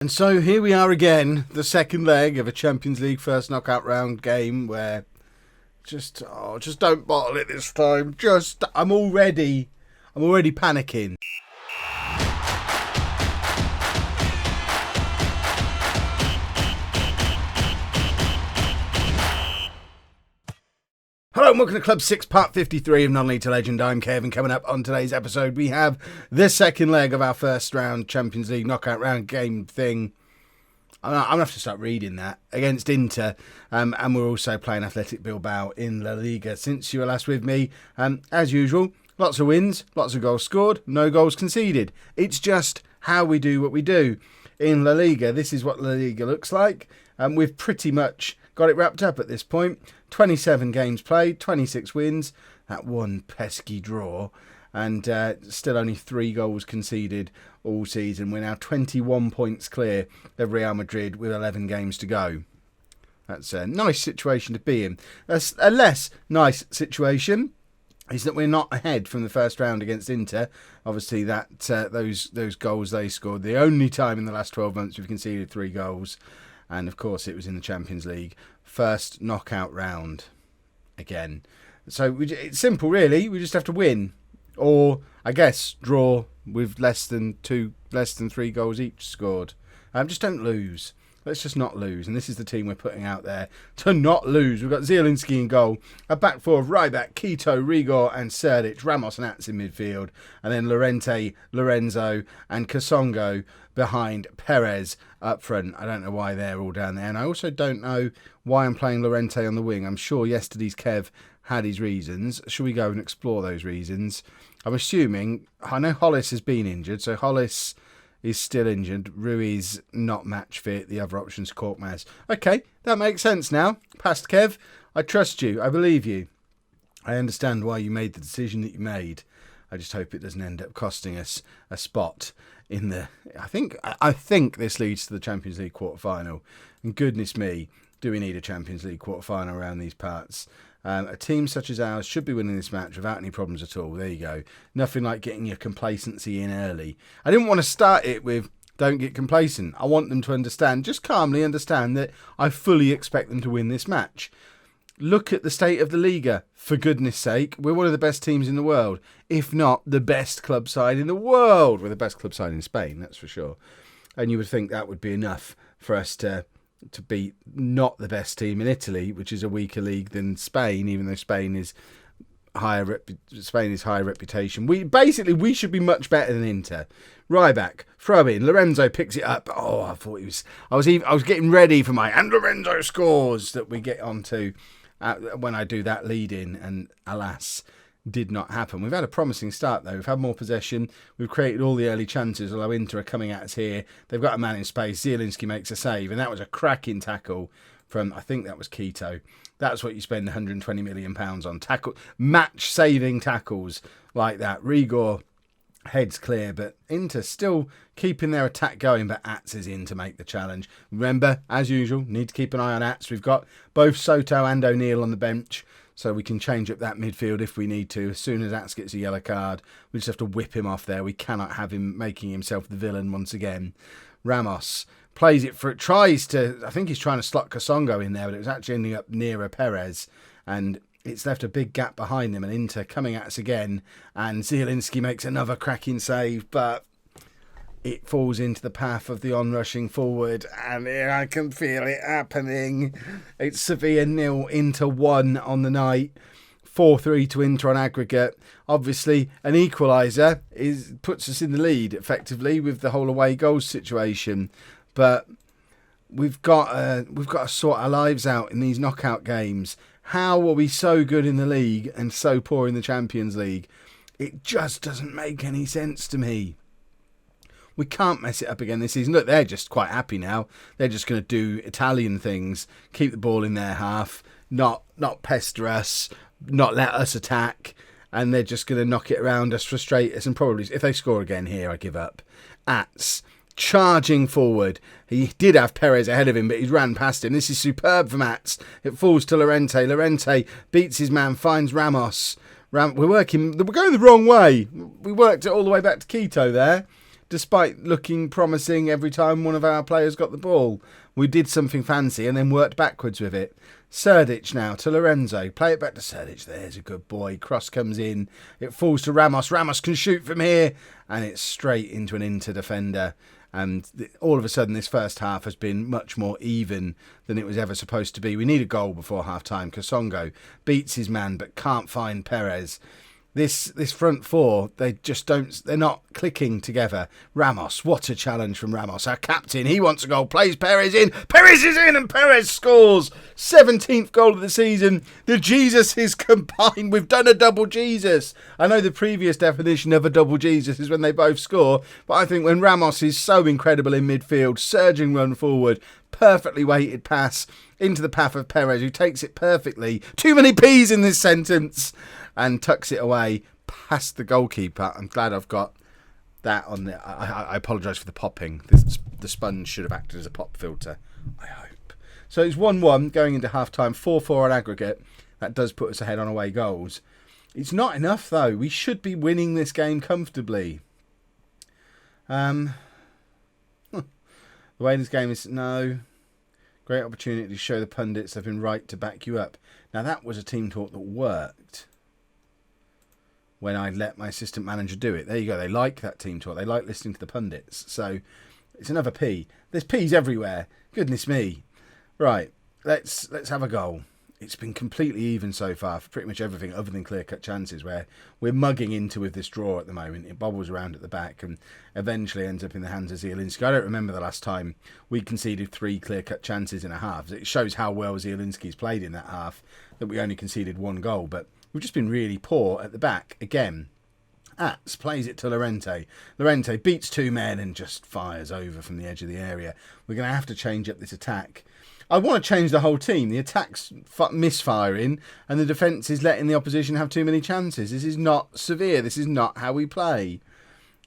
And so here we are again, the second leg of a Champions League first knockout round game where just don't bottle it this time. I'm already panicking. Hello and welcome to Club 6, part 53 of Non-League to Legend. I'm Kev, and coming up on today's episode we have the second leg of our first round Champions League knockout round game thing. I'm going to have to start reading that, against Inter, and we're also playing Athletic Bilbao in La Liga. Since you were last with me, as usual, lots of wins, lots of goals scored, no goals conceded. It's just how we do what we do. In La Liga, this is what La Liga looks like. We've pretty much got it wrapped up at this point. 27 games played, 26 wins, that one pesky draw, and still only 3 goals conceded all season. We're now 21 points clear of Real Madrid with 11 games to go. That's a nice situation to be in. A less nice situation is that we're not ahead from the first round against Inter. Obviously, that those goals they scored, the only time in the last 12 months we've conceded 3 goals. And of course, it was in the Champions League first knockout round again. So it's simple, really. We just have to win, or I guess draw with less than 3 goals each scored. Just don't lose. Let's just not lose. And this is the team we're putting out there to not lose. We've got Zielinski in goal, a back four of Ryback, Quito, Rigor and Serdic, Ramos and Ats in midfield, and then Llorente, Lorenzo and Kasongo behind Perez up front. I don't know why they're all down there. And I also don't know why I'm playing Llorente on the wing. I'm sure yesterday's Kev had his reasons. Should we go and explore those reasons? I'm assuming, I know Hollis has been injured, so Hollis is still injured. Ruiz not match fit. The other option's Korkmaz. Okay, that makes sense now. Past Kev, I trust you. I believe you. I understand why you made the decision that you made. I just hope it doesn't end up costing us a spot in the... I think this leads to the Champions League quarter-final. And goodness me, do we need a Champions League quarter-final around these parts. A team such as ours should be winning this match without any problems at all. There you go. Nothing like getting your complacency in early. I didn't want to start it with don't get complacent. I want them to understand, just calmly understand, that I fully expect them to win this match. Look at the state of the Liga, for goodness sake. We're one of the best teams in the world, if not the best club side in the world. We're the best club side in Spain, that's for sure. And you would think that would be enough for us to beat not the best team in Italy, which is a weaker league than Spain, even though Spain is higher reputation. We should be much better than Inter. Ryback, throw in, Lorenzo picks it up. Oh, I was getting ready for my and Lorenzo scores that we get onto when I do that lead in, and alas, did not happen. We've had a promising start though. We've had more possession. We've created all the early chances, although Inter are coming at us here. They've got a man in space. Zielinski makes a save, and that was a cracking tackle from, I think that was Quito. That's what you spend £120 million on. Match-saving tackles like that. Rigor heads clear, but Inter still keeping their attack going, but Ats is in to make the challenge. Remember, as usual, need to keep an eye on Ats. We've got both Soto and O'Neill on the bench, so we can change up that midfield if we need to. As soon as Ats gets a yellow card, we just have to whip him off there. We cannot have him making himself the villain once again. Ramos plays it for it, tries to, I think he's trying to slot Kasongo in there, but it was actually ending up nearer Perez, and it's left a big gap behind them, and Inter coming at us again, and Zielinski makes another cracking save, but it falls into the path of the on-rushing forward, and I can feel it happening. It's Sevilla 0, Inter 1 on the night. 4-3 to Inter on aggregate. Obviously, an equaliser puts us in the lead, effectively, with the whole away goals situation. But we've got to sort our lives out in these knockout games. How are we so good in the league and so poor in the Champions League? It just doesn't make any sense to me. We can't mess it up again this season. Look, they're just quite happy now. They're just going to do Italian things, keep the ball in their half, not pester us, not let us attack, and they're just going to knock it around us, frustrate us, and probably, if they score again here, I give up. Ats charging forward. He did have Perez ahead of him, but he ran past him. This is superb from Ats. It falls to Llorente. Llorente beats his man, finds Ramos. We're going the wrong way. We worked it all the way back to Quito there. despite looking promising every time one of our players got the ball. We did something fancy and then worked backwards with it. Serdic now to Lorenzo. Play it back to Serdic. There's a good boy. Cross comes in. It falls to Ramos. Ramos can shoot from here. And it's straight into an Inter defender. And all of a sudden, this first half has been much more even than it was ever supposed to be. We need a goal before half-time. Kasongo beats his man but can't find Perez. This front four, they're not clicking together. Ramos, what a challenge from Ramos. Our captain, he wants a goal, plays Perez in. Perez is in and Perez scores. 17th goal of the season. The Jesus is combined. We've done a double Jesus. I know the previous definition of a double Jesus is when they both score, but I think when Ramos is so incredible in midfield, surging run forward, perfectly weighted pass into the path of Perez, who takes it perfectly. Too many P's in this sentence. And tucks it away past the goalkeeper. I'm glad I've got that on there. I apologise for the popping. The sponge should have acted as a pop filter, I hope. So it's 1-1 going into half-time, 4-4 on aggregate. That does put us ahead on away goals. It's not enough, though. We should be winning this game comfortably. The way this game is... No. Great opportunity to show the pundits they've been right to back you up. Now, that was a team talk that worked when I let my assistant manager do it. There you go. They like that team talk. They like listening to the pundits. So it's another P. There's P's everywhere. Goodness me. Right. Let's have a goal. It's been completely even so far for pretty much everything other than clear-cut chances, where we're mugging into with this draw at the moment. It bobbles around at the back and eventually ends up in the hands of Zielinski. I don't remember the last time we conceded 3 clear-cut chances in a half. It shows how well Zielinski's played in that half that we only conceded 1 goal. But we've just been really poor at the back again. Atz plays it to Llorente. Llorente beats 2 men and just fires over from the edge of the area. We're going to have to change up this attack. I want to change the whole team. The attack's misfiring and the defence is letting the opposition have too many chances. This is not severe. This is not how we play.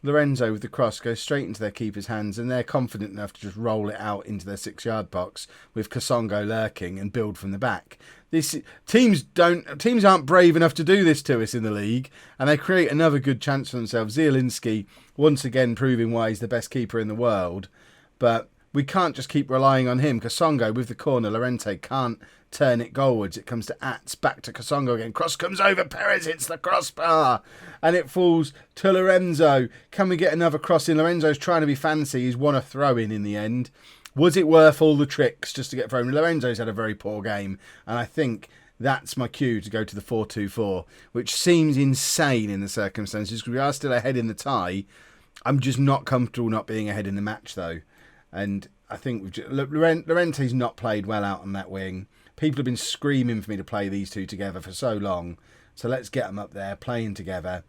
Lorenzo with the cross goes straight into their keeper's hands and they're confident enough to just roll it out into their 6-yard box with Kasongo lurking and build from the back. Teams aren't brave enough to do this to us in the league, and they create another good chance for themselves. Zielinski once again proving why he's the best keeper in the world, but we can't just keep relying on him. Kasongo with the corner. Llorente can't turn it goalwards. It comes to Atz. Back to Kasongo again. Cross comes over. Perez hits the crossbar. And it falls to Lorenzo. Can we get another cross in? Lorenzo's trying to be fancy. He's won a throw-in the end. Was it worth all the tricks just to get thrown? Lorenzo's had a very poor game. And I think that's my cue to go to the 4-2-4, which seems insane in the circumstances because we are still ahead in the tie. I'm just not comfortable not being ahead in the match, though. And I think Llorente's not played well out on that wing. People have been screaming for me to play these two together for so long. So let's get them up there, playing together.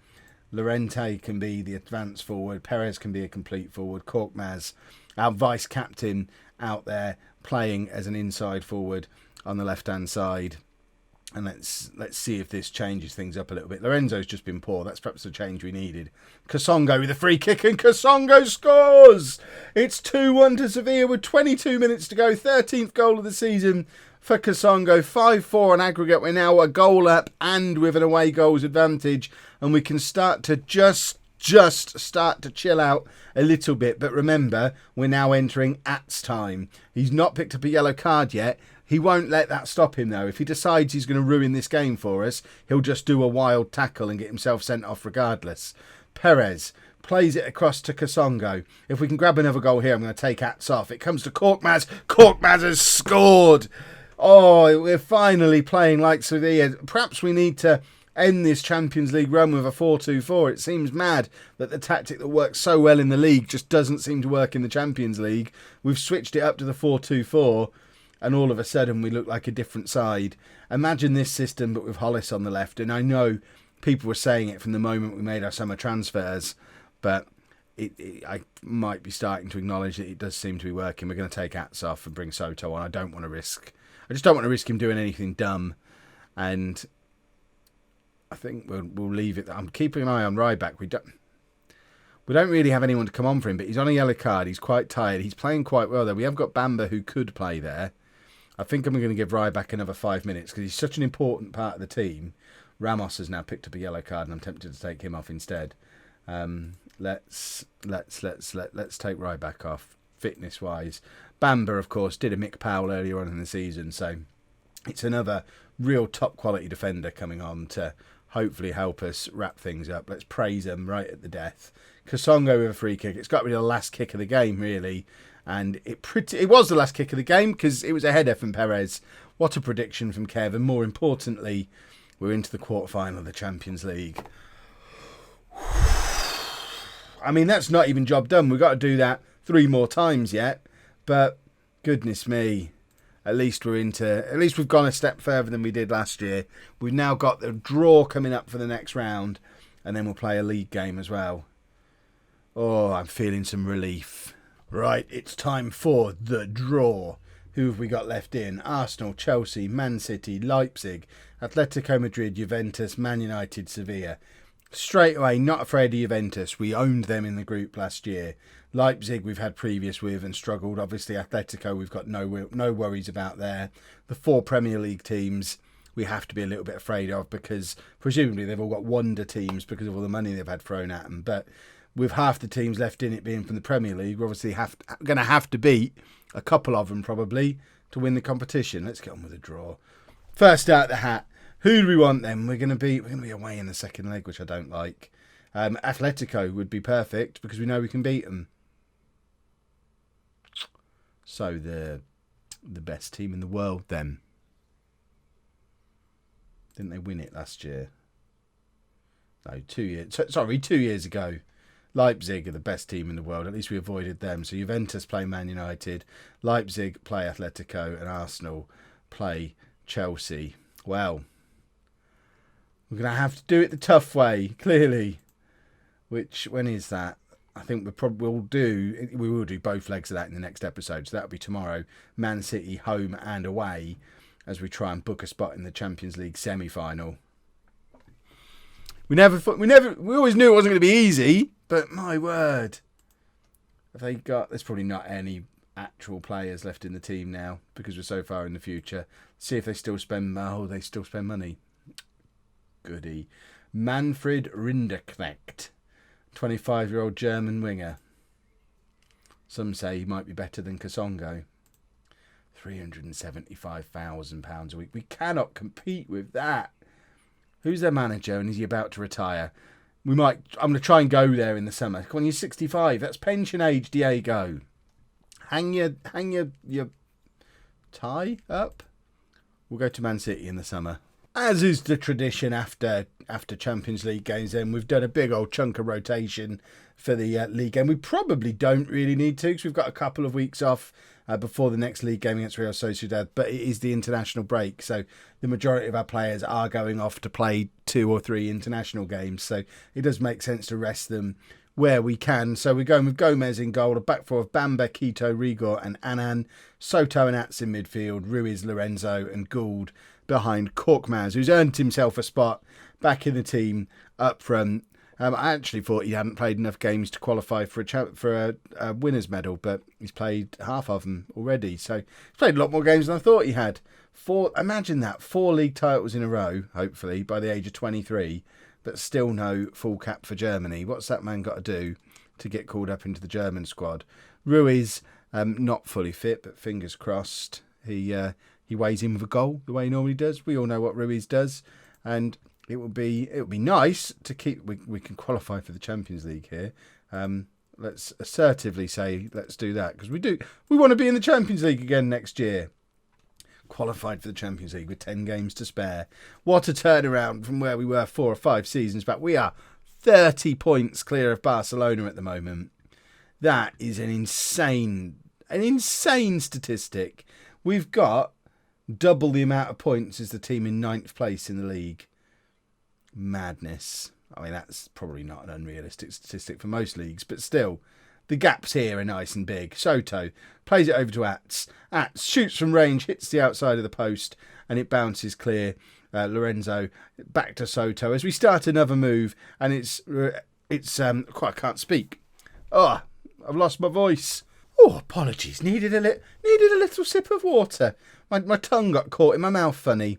Llorente can be the advance forward. Perez can be a complete forward. Korkmaz, our vice-captain, out there playing as an inside forward on the left-hand side. And let's see if this changes things up a little bit. Lorenzo's just been poor. That's perhaps the change we needed. Kasongo with a free kick and Kasongo scores! It's 2-1 to Sevilla with 22 minutes to go. 13th goal of the season for Kasongo. 5-4 on aggregate. We're now a goal up and with an away goals advantage. And we can start to just start to chill out a little bit. But remember, we're now entering Atz time. He's not picked up a yellow card yet. He won't let that stop him, though. If he decides he's going to ruin this game for us, he'll just do a wild tackle and get himself sent off regardless. Perez plays it across to Kasongo. If we can grab another goal here, I'm going to take Atz off. It comes to Korkmaz. Korkmaz has scored. Oh, we're finally playing like Sevilla. Perhaps we need to end this Champions League run with a 4-2-4. It seems mad that the tactic that works so well in the league just doesn't seem to work in the Champions League. We've switched it up to the 4-2-4. And all of a sudden we look like a different side. Imagine this system, but with Hollis on the left. And I know people were saying it from the moment we made our summer transfers, but I might be starting to acknowledge that it does seem to be working. We're going to take Atz off and bring Soto on. I just don't want to risk him doing anything dumb. And I think we'll leave it. I'm keeping an eye on Ryback. We don't really have anyone to come on for him, but he's on a yellow card. He's quite tired. He's playing quite well, though. We have got Bamba, who could play there. I think I'm going to give Ryback another 5 minutes because he's such an important part of the team. Ramos has now picked up a yellow card and I'm tempted to take him off instead. let's take Ryback off, fitness-wise. Bamba, of course, did a Mick Powell earlier on in the season, so it's another real top-quality defender coming on to hopefully help us wrap things up. Let's praise him right at the death. Kasongo with a free kick. It's got to be the last kick of the game, really. And it was the last kick of the game because it was a header from Perez. What a prediction from Kev. And more importantly, we're into the quarterfinal of the Champions League. I mean, that's not even job done. We've got to do that 3 more times yet. But goodness me, at least we've gone a step further than we did last year. We've now got the draw coming up for the next round, and then we'll play a league game as well. Oh, I'm feeling some relief. Right, it's time for the draw. Who have we got left in? Arsenal, Chelsea, Man City, Leipzig, Atletico Madrid, Juventus, Man United, Sevilla. Straight away, not afraid of Juventus. We owned them in the group last year. Leipzig we've had previous with and struggled. Obviously Atletico we've got no worries about there. The 4 Premier League teams we have to be a little bit afraid of because presumably they've all got wonder teams because of all the money they've had thrown at them. But with half the teams left in it being from the Premier League, we're obviously going to have to beat a couple of them probably to win the competition. Let's get on with the draw. First out the hat. Who do we want then? We're going to be away in the second leg, which I don't like. Atletico would be perfect because we know we can beat them. So the best team in the world then. Didn't they win it last year? No, 2 years. Sorry, 2 years ago. Leipzig are the best team in the world. At least we avoided them. So Juventus play Man United, Leipzig play Atletico, and Arsenal play Chelsea. Well, we're going to have to do it the tough way, clearly. When is that? I think we will do both legs of that in the next episode. So that'll be tomorrow. Man City home and away as we try and book a spot in the Champions League semi-final. We always knew it wasn't going to be easy, but my word. There's probably not any actual players left in the team now because we're so far in the future. See if they still spend money. Goody. Manfred Rinderknecht, 25-year-old German winger. Some say he might be better than Kasongo. £375,000 a week. We cannot compete with that. Who's their manager and is he about to retire? I'm going to try and go there in the summer. Come on, you're 65. That's pension age, Diego. Hang your tie up. We'll go to Man City in the summer. As is the tradition after Champions League games, then we've done a big old chunk of rotation for the league game. We probably don't really need to because we've got a couple of weeks off before the next league game against Real Sociedad, but it is the international break, so the majority of our players are going off to play 2 or 3 international games, so it does make sense to rest them where we can. So we're going with Gomez in goal, a back four of Bamba, Quito, Rigor and Annan, Soto and Ats in midfield, Ruiz, Lorenzo and Gould behind Korkmaz, who's earned himself a spot back in the team up front. I actually thought he hadn't played enough games to qualify for a winner's medal, but he's played half of them already. So he's played a lot more games than I thought he had. Imagine that, 4 league titles in a row, hopefully, by the age of 23, but still no full cap for Germany. What's that man got to do to get called up into the German squad? Ruiz, not fully fit, but fingers crossed. He weighs in with a goal the way he normally does. We all know what Ruiz does, and it would be nice to keep. We can qualify for the Champions League here. Let's assertively say let's do that because we do. We want to be in the Champions League again next year. Qualified for the Champions League with 10 games to spare. What a turnaround from where we were 4 or 5 seasons back. We are 30 points clear of Barcelona at the moment. That is an insane statistic. We've got double the amount of points as the team in 9th place in the league. Madness. I mean, that's probably not an unrealistic statistic for most leagues, but still, the gaps here are nice and big. Soto plays it over to Ats. Ats shoots from range, hits the outside of the post, and it bounces clear. Lorenzo back to Soto as we start another move, and it's I can't speak. Oh, I've lost my voice. Oh, apologies. Needed a little sip of water. My tongue got caught in my mouth funny.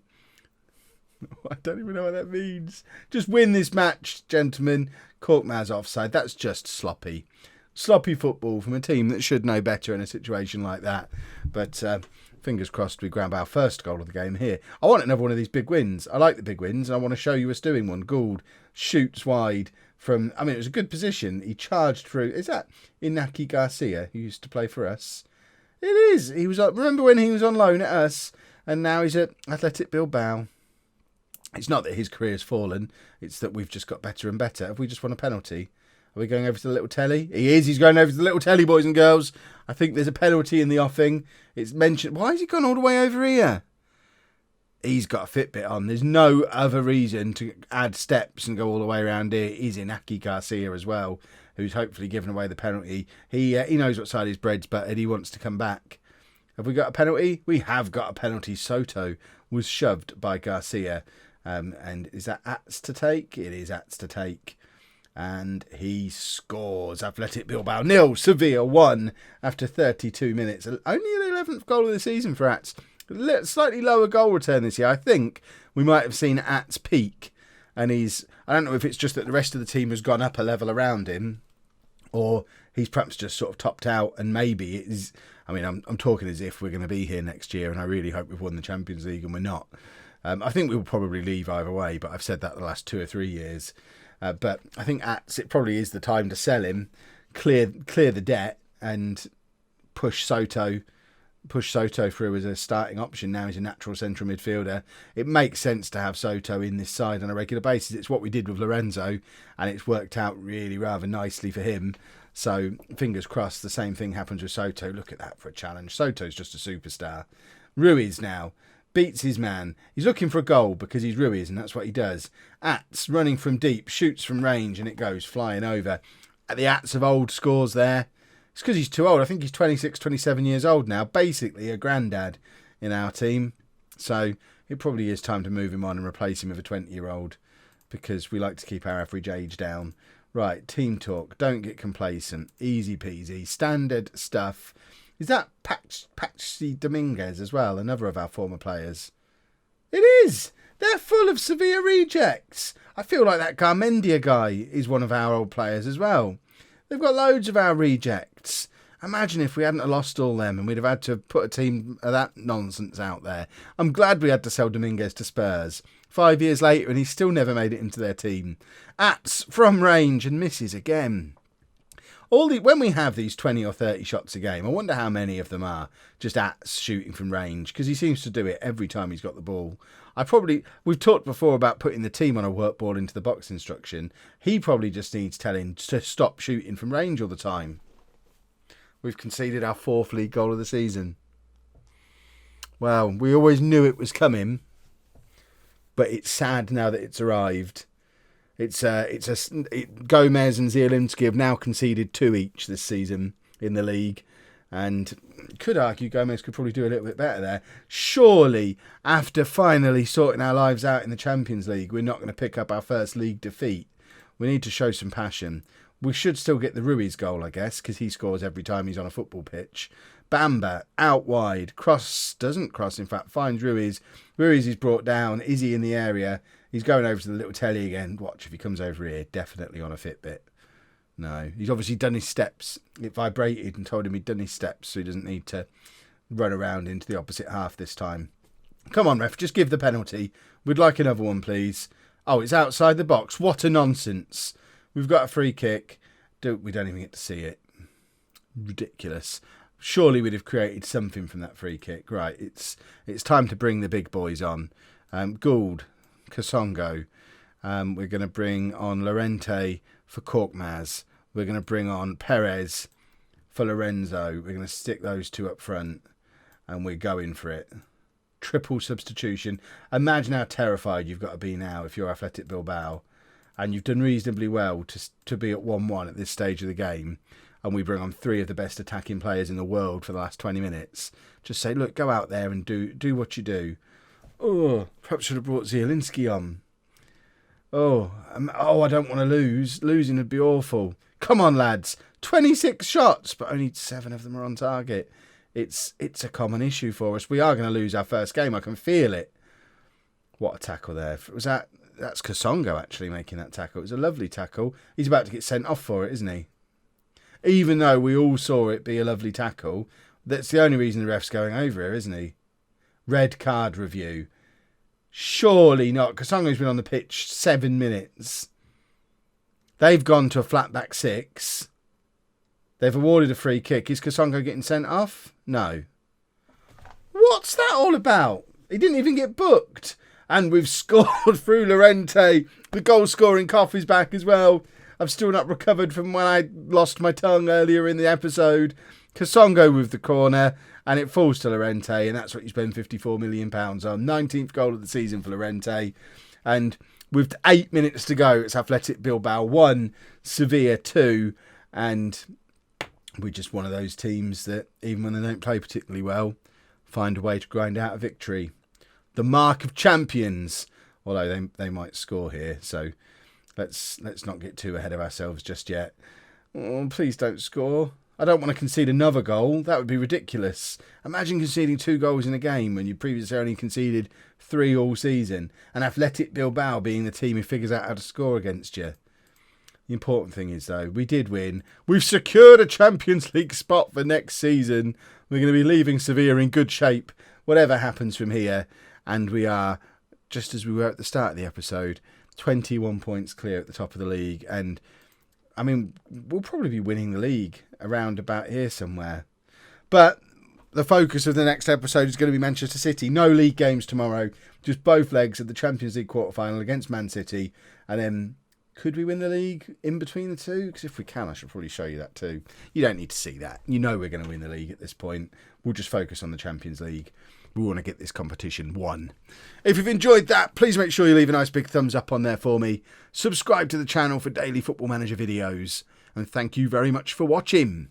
I don't even know what that means. Just win this match, gentlemen. Korkmaz offside. That's just sloppy. Sloppy football from a team that should know better in a situation like that. But fingers crossed we grab our first goal of the game here. I want another one of these big wins. I like the big wins, and I want to show you us doing one. Gould shoots wide from... I mean, it was a good position. He charged through... Is that Inaki Garcia, who used to play for us? It is. He was. Remember when he was on loan at us, and now he's at Athletic Bilbao. It's not that his career's fallen. It's that we've just got better and better. Have we just won a penalty? Are we going over to the little telly? He is. He's going over to the little telly, boys and girls. I think there's a penalty in the offing. It's mentioned. Why has he gone all the way over here? He's got a Fitbit on. There's no other reason to add steps and go all the way around here. He's Inaki Garcia as well, who's hopefully given away the penalty. He knows what side his bread's buttered. He wants to come back. Have we got a penalty? We have got a penalty. Soto was shoved by Garcia. And is that Ats to take? It is Ats to take. And he scores. Athletic Bilbao 0, Sevilla 1 after 32 minutes. Only an 11th goal of the season for Ats. Slightly lower goal return this year. I think we might have seen Ats peak. And I don't know if it's just that the rest of the team has gone up a level around him, or he's perhaps just sort of topped out, and maybe it is... I mean, I'm talking as if we're going to be here next year, and I really hope we've won the Champions League, and we're not. I think we will probably leave either way, but I've said that the last 2 or 3 years. But I think it probably is the time to sell him, clear the debt, and push Soto through as a starting option. Now he's a natural central midfielder. It makes sense to have Soto in this side on a regular basis. It's what we did with Lorenzo, and it's worked out really rather nicely for him. So fingers crossed the same thing happens with Soto. Look at that for a challenge. Soto's just a superstar. Ruiz now beats his man. He's looking for a goal because he's Ruiz, and that's what he does. Ats running from deep, shoots from range, and it goes flying over. At the Ats of old scores there. It's because he's too old. I think he's 26, 27 years old now. Basically a granddad in our team. So it probably is time to move him on and replace him with a 20-year-old, because we like to keep our average age down. Right, team talk. Don't get complacent. Easy peasy. Standard stuff. Is that Patsy Dominguez as well? Another of our former players. It is. They're full of Sevilla rejects. I feel like that Garmendia guy is one of our old players as well. They've got loads of our rejects. Imagine if we hadn't lost all them and we'd have had to put a team of that nonsense out there. I'm glad we had to sell Dominguez to Spurs. 5 years later and he's still never made it into their team. Ats from range and misses again. When we have these 20 or 30 shots a game, I wonder how many of them are just Ats shooting from range, because he seems to do it every time he's got the ball. We've talked before about putting the team on a work ball into the box instruction. He probably just needs telling to stop shooting from range all the time. We've conceded our 4th league goal of the season. Well, we always knew it was coming, but it's sad now that it's arrived. Gomez and Zielinski have now conceded 2 each this season in the league, and could argue Gomez could probably do a little bit better there. Surely, after finally sorting our lives out in the Champions League, we're not going to pick up our first league defeat. We need to show some passion. We should still get the Ruiz goal, I guess, because he scores every time he's on a football pitch. Bamba, out wide, doesn't cross, in fact, finds Ruiz. Ruiz is brought down. Is he in the area? He's going over to the little telly again. Watch if he comes over here. Definitely on a Fitbit. No, he's obviously done his steps. It vibrated and told him he'd done his steps, so he doesn't need to run around into the opposite half this time. Come on, ref, just give the penalty. We'd like another one, please. Oh, it's outside the box. What a nonsense. We've got a free kick. We don't even get to see it. Ridiculous. Surely we'd have created something from that free kick. Right, it's time to bring the big boys on. Gould, Kasongo. We're going to bring on Lorente for Korkmaz. We're going to bring on Perez for Lorenzo. We're going to stick those two up front, and we're going for it. Triple substitution. Imagine how terrified you've got to be now if you're Athletic Bilbao, and you've done reasonably well to be at 1-1 at this stage of the game, and we bring on 3 of the best attacking players in the world for the last 20 minutes. Just say, look, go out there and do what you do. Oh, perhaps should have brought Zielinski on. I don't want to lose. Losing would be awful. Come on, lads. 26 shots, but only 7 of them are on target. It's a common issue for us. We are going to lose our first game. I can feel it. What a tackle there. Was that That's Kasongo actually making that tackle. It was a lovely tackle. He's about to get sent off for it, isn't he? Even though we all saw it be a lovely tackle, that's the only reason the ref's going over here, isn't he? Red card review. Surely not. Kasongo's been on the pitch 7 minutes. They've gone to a flat back 6. They've awarded a free kick. Is Kasongo getting sent off? No. What's that all about? He didn't even get booked. And we've scored through Llorente. The goal scoring cough is back as well. I've still not recovered from when I lost my tongue earlier in the episode. Kasongo with the corner, and it falls to Llorente, and that's what you spend £54 million on. 19th goal of the season for Llorente. And with 8 minutes to go, it's Athletic Bilbao 1, Sevilla 2, and we're just one of those teams that, even when they don't play particularly well, find a way to grind out a victory. The mark of champions, although they might score here, so let's not get too ahead of ourselves just yet. Oh, please don't score. I don't want to concede another goal. That would be ridiculous. Imagine conceding 2 goals in a game when you previously only conceded 3 all season, and Athletic Bilbao being the team who figures out how to score against you. The important thing is, though, we did win. We've secured a Champions League spot for next season. We're going to be leaving Sevilla in good shape, whatever happens from here. And we are, just as we were at the start of the episode, 21 points clear at the top of the league. And, I mean, we'll probably be winning the league around about here somewhere. But the focus of the next episode is going to be Manchester City. No league games tomorrow. Just both legs of the Champions League quarter-final against Man City. And then, could we win the league in between the two? Because if we can, I should probably show you that too. You don't need to see that. You know we're going to win the league at this point. We'll just focus on the Champions League. We want to get this competition won. If you've enjoyed that, please make sure you leave a nice big thumbs up on there for me. Subscribe to the channel for daily Football Manager videos. And thank you very much for watching.